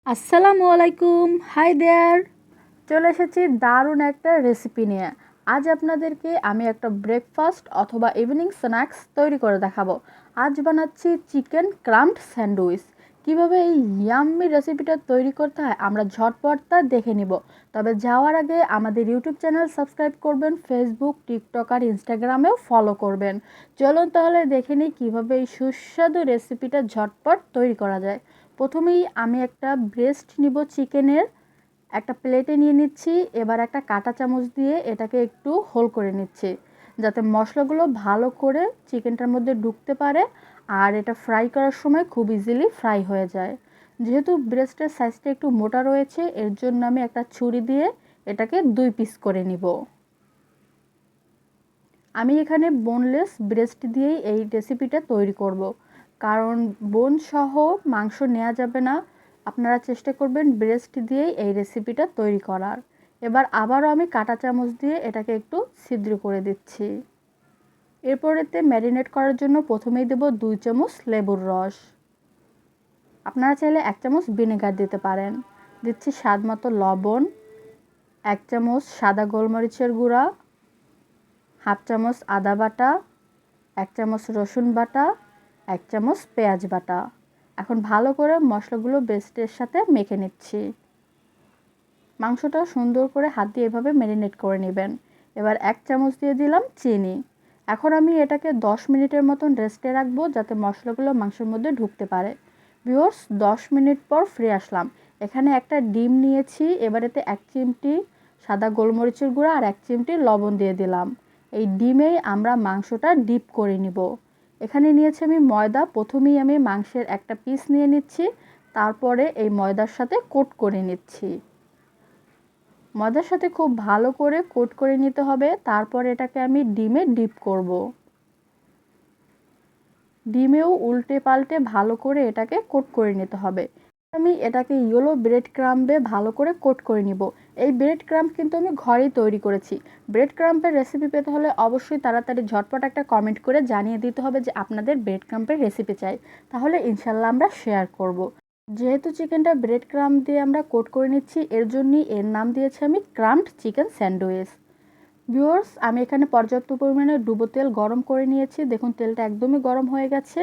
আসসালামুয়ালাইকুম, hi there. চলে এসেছি দারুণ একটা রেসিপি নিয়ে। আজ আপনাদেরকে আমি একটা ব্রেকফাস্ট অথবা ইভিনিং স্ন্যাক্স তৈরি করে দেখাবো। আজ বানাচ্ছি চিকেন ক্রাম্বড স্যান্ডউইচ। কিভাবে এই ইয়াম্মি রেসিপিটা তৈরি করতে হয় আমরা ঝটপট তা দেখে নিব। তবে যাওয়ার আগে আমাদের ইউটিউব চ্যানেল সাবস্ক্রাইব করবেন, ফেসবুক, টিকটক আর ইনস্টাগ্রামেও ফলো করবেন। চলুন তাহলে দেখে নিই কীভাবে এই সুস্বাদু রেসিপিটা ঝটপট তৈরি করা যায়। প্রথমেই আমি একটা ব্রেস্ট নিব চিকেনের, একটা প্লেটে নিয়ে নিচ্ছি। এবার একটা কাঁটা চামচ দিয়ে এটাকে একটু হোল করে নিচ্ছি যাতে মশলাগুলো ভালো করে চিকেনটার মধ্যে ঢুকতে পারে আর এটা ফ্রাই করার সময় খুব ইজিলি ফ্রাই হয়ে যায়। যেহেতু ব্রেস্টের সাইজটা একটু মোটা রয়েছে এর জন্য আমি একটা ছুরি দিয়ে এটাকে 2 পিস করে নিব। আমি এখানে বোনলেস ব্রেস্ট দিয়েই এই রেসিপিটা তৈরি করব, কারণ বোন সহ মাংস নেওয়া যাবে না। আপনারা চেষ্টা করবেন ব্রেস্ট দিয়েই এই রেসিপিটা তৈরি করার। এবার আবারও আমি কাঁটা চামচ দিয়ে এটাকে একটু ছিদ্র করে দিচ্ছি। এরপরেতে ম্যারিনেট করার জন্য প্রথমেই দেব 2 চামচ লেবুর রস। আপনারা চাইলে 1 চামচ ভিনেগার দিতে পারেন। দিচ্ছি স্বাদ মতো লবণ, 1 চামচ সাদা গোলমরিচের গুঁড়া, হাফ চামচ আদা বাটা, 1 চামচ রসুন বাটা, 1 চামচ পেঁয়াজ বাটা। এখন ভালো করে মশলাগুলো ব্রেস্টের সাথে মেখে নিচ্ছি। মাংসটা সুন্দর করে হাত দিয়ে এভাবে ম্যারিনেট করে নেবেন। এবার 1 চামচ দিয়ে দিলাম চিনি। এখন আমি এটাকে 10 মিনিটের মতন রেস্টে রাখবো যাতে মশলাগুলো মাংসের মধ্যে ঢুকতে পারে। ভিউয়ার্স, 10 মিনিট পর ফিরে আসলাম। এখানে একটা ডিম নিয়েছি। এবার এতে 1 চিমটি সাদা গোলমরিচের গুঁড়া আর 1 চিমটি লবণ দিয়ে দিলাম। এই ডিমেই আমরা মাংসটা ডিপ করে নিব। এখানে নিয়েছি আমি ময়দা। প্রথমেই আমি মাংসের একটা পিস নিয়ে নিচ্ছি, তারপরে এই ময়দার সাথে কোট করে নিচ্ছি। ময়দার সাথে খুব ভালো করে কোট করে নিতে হবে। তারপর এটাকে আমি ডিমে ডিপ করব। ডিমেও উল্টে পাল্টে ভালো করে এটাকে কোট করে নিতে হবে। আমি এটাকে ইয়েলো ব্রেড ক্রাম্বে ভালো করে কোট করে নিব। এই ব্রেড ক্রাম্ব কিন্তু আমি ঘরেই তৈরি করেছি। ব্রেড ক্রাম্বের রেসিপি পেতে হলে অবশ্যই তাড়াতাড়ি ঝটপট একটা কমেন্ট করে জানিয়ে দিতে হবে যে আপনাদের ব্রেড ক্রাম্বের রেসিপি চাই, তাহলে ইনশাল্লাহ আমরা শেয়ার করব। যেহেতু চিকেনটা ব্রেড ক্রাম্ব দিয়ে আমরা কোট করে নিচ্ছি এর জন্যই এর নাম দিয়েছি আমি ক্রাম্বড চিকেন স্যান্ডউইচ। ভিউয়ার্স, আমি এখানে পর্যাপ্ত পরিমাণে ডুবো তেল গরম করে নিয়েছি। দেখুন তেলটা একদমই গরম হয়ে গেছে।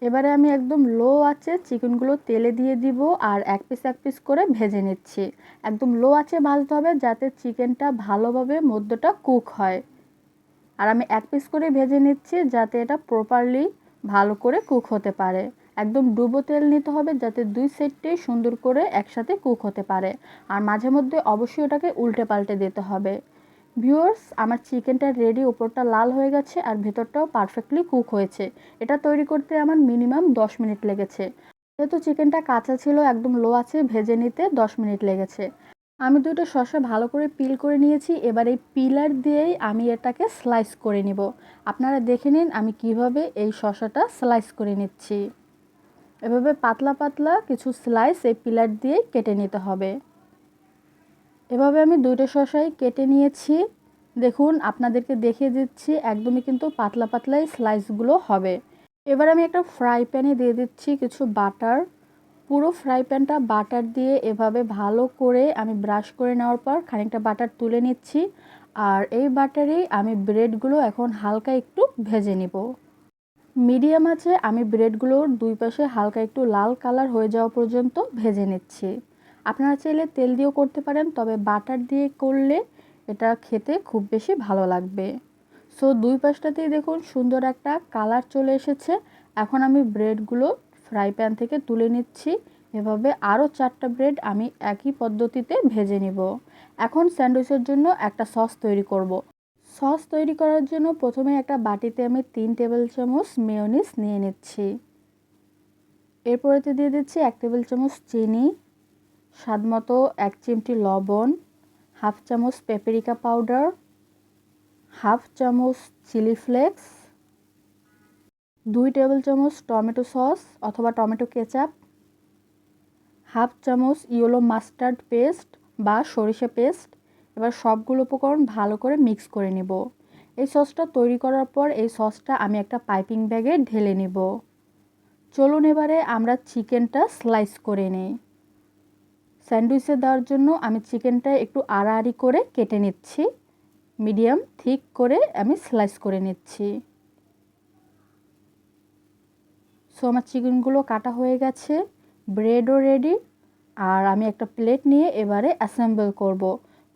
এবারে আমি একদম লো আঁচে চিকেনগুলো তেলে দিয়ে দিব আর এক পিস করে ভেজে নিচ্ছি। একদম লো আঁচে ভাজতে হবে যাতে চিকেনটা ভালোভাবে মধ্যটা কুক হয়। আর আমি এক পিস করে ভেজে নিচ্ছি যাতে এটা প্রপারলি ভালো করে কুক হতে পারে। একদম ডুবো তেল নিতে হবে যাতে 2 সাইডটাই সুন্দর করে একসাথে কুক হতে পারে। আর মাঝে মধ্যে অবশ্যই ওটাকে উল্টে পাল্টে দিতে হবে। ভিউয়ার্স, আমার চিকেনটা রেডি। উপরটা লাল হয়ে গেছে আর ভেতরটাও পারফেক্টলি কুক হয়েছে। এটা তৈরি করতে আমার মিনিমাম 10 মিনিট লেগেছে। যেহেতু চিকেনটা কাঁচা ছিল একদম লো আছে ভেজে নিতে 10 মিনিট লেগেছে। আমি 2টো শসা ভালো করে পিল করে নিয়েছি। এবার এই পিলার দিয়েই আমি এটাকে স্লাইস করে নিব। আপনারা দেখে নিন আমি কিভাবে এই শসাটা স্লাইস করে নিচ্ছি। এভাবে পাতলা পাতলা কিছু স্লাইস এই পিলার দিয়েই কেটে নিতে হবে। এভাবে আমি 2টো শসাই কেটে নিয়েছি। দেখুন আপনাদেরকে দেখিয়ে দিচ্ছি একদমই কিন্তু পাতলা পাতলাই স্লাইসগুলো হবে। এবার আমি একটা ফ্রাই প্যানে দিয়ে দিচ্ছি কিছু বাটার। পুরো ফ্রাই প্যানটা বাটার দিয়ে এভাবে ভালো করে আমি ব্রাশ করে নেওয়ার পর খানিকটা বাটার তুলে নিচ্ছি। আর এই বাটারেই আমি ব্রেডগুলো এখন হালকা একটু ভেজে নিব। মিডিয়াম আছে আমি ব্রেডগুলোর 2 পাশে হালকা একটু লাল কালার হয়ে যাওয়া পর্যন্ত ভেজে নিচ্ছি। আপনারা চাইলে তেল দিয়েও করতে পারেন, তবে বাটার দিয়ে করলে এটা খেতে খুব বেশি ভালো লাগবে। সো 2 পাশটাতেই দেখুন সুন্দর একটা কালার চলে এসেছে। এখন আমি ব্রেডগুলো ফ্রাই প্যান থেকে তুলে নিচ্ছি। এভাবে আরও 4টা ব্রেড আমি একই পদ্ধতিতে ভেজে নিব। এখন স্যান্ডউইচের জন্য একটা সস তৈরি করব। সস তৈরি করার জন্য প্রথমে একটা বাটিতে আমি 3 টেবিল চামচ মেয়োনিজ নিয়ে নিচ্ছি। এরপরেতে দিয়ে দিচ্ছি 1 টেবিল চামচ চিনি, স্বাদ মতো 1 চিমটি লবণ, হাফ চামচ পেপরিকা পাউডার, হাফ চামচ চিলি ফ্লেক্স, 2 টেবিল চামচ টমেটো সস অথবা টমেটো কেচাপ, হাফ চামচ ইয়েলো মাস্টার্ড পেস্ট বা সরিষা পেস্ট। এবার সবগুলো উপকরণ ভালো করে মিক্স করে নিব। এই সসটা তৈরি করার পর এই সসটা আমি একটা পাইপিং ব্যাগে ঢেলে নিব। চলুন এবারে আমরা চিকেনটা স্লাইস করে নিই। স্যান্ডউইচে দেওয়ার জন্য আমি চিকেনটা একটু আড়াআড়ি করে কেটে নিচ্ছি, মিডিয়াম থিক করে আমি স্লাইস করে নিচ্ছি। সো আমার চিকেনগুলো কাটা হয়ে গেছে, ব্রেডও রেডি। আর আমি একটা প্লেট নিয়ে এবারে অ্যাসেম্বল করব।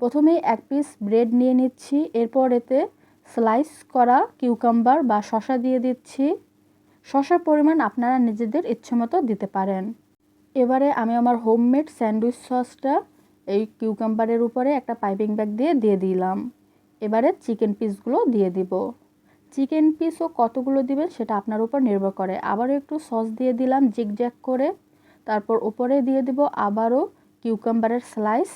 প্রথমেই এক পিস ব্রেড নিয়ে নিচ্ছি, এরপর এতে স্লাইস করা কিউকাম্বার বা শসা দিয়ে দিচ্ছি। শসার পরিমাণ আপনারা নিজেদের ইচ্ছেমতো দিতে পারেন। এবারে আমি আমার হোমমেড স্যান্ডউইচ সসটা এই কিউকাম্বারের উপরে একটা পাইপিং ব্যাগ দিয়ে দিলাম। এবারে চিকেন পিসগুলো দিয়ে দিব। চিকেন পিসও কতগুলো দিবেন সেটা আপনার উপর নির্ভর করে। আবারও একটু সস দিয়ে দিলাম জিগজ্যাগ করে, তারপর উপরে দিয়ে দিব আবারও কিউকাম্বারের স্লাইস।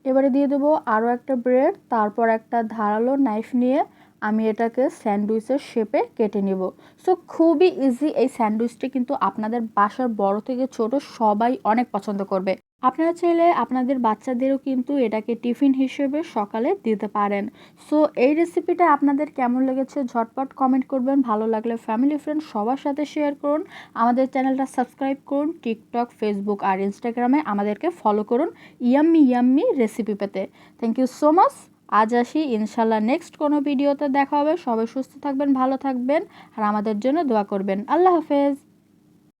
এবারে দিয়ে দেবো আরও একটা ব্রেড, তারপর একটা ধারালো নাইফ নিয়ে আমি এটাকে স্যান্ডউইচের শেপে কেটে নেব। সো খুবই ইজি এই স্যান্ডউইচটি, কিন্তু আপনাদের বাসার বড় থেকে ছোট সবাই অনেক পছন্দ করবে। আপনারা চাইলে আপনাদের বাচ্চাদেরও কিন্তু এটাকে টিফিন হিসেবে সকালে দিতে পারেন। সো এই রেসিপিটা আপনাদের কেমন লেগেছে ঝটপট কমেন্ট করবেন। ভালো লাগলে ফ্যামিলি ফ্রেন্ড সবার সাথে শেয়ার করুন। আমাদের চ্যানেলটা সাবস্ক্রাইব করুন। টিকটক, ফেসবুক আর ইনস্টাগ্রামে আমাদেরকে ফলো করুন ইয়াম্মি ইয়াম্মি রেসিপি পেতে। Thank you so much. আজ আসি, ইনশাল্লাহ নেক্সট কোনো ভিডিওতে দেখা হবে। সবাই সুস্থ থাকবেন, ভালো থাকবেন আর আমাদের জন্য দোয়া করবেন। আল্লাহ হাফেজ।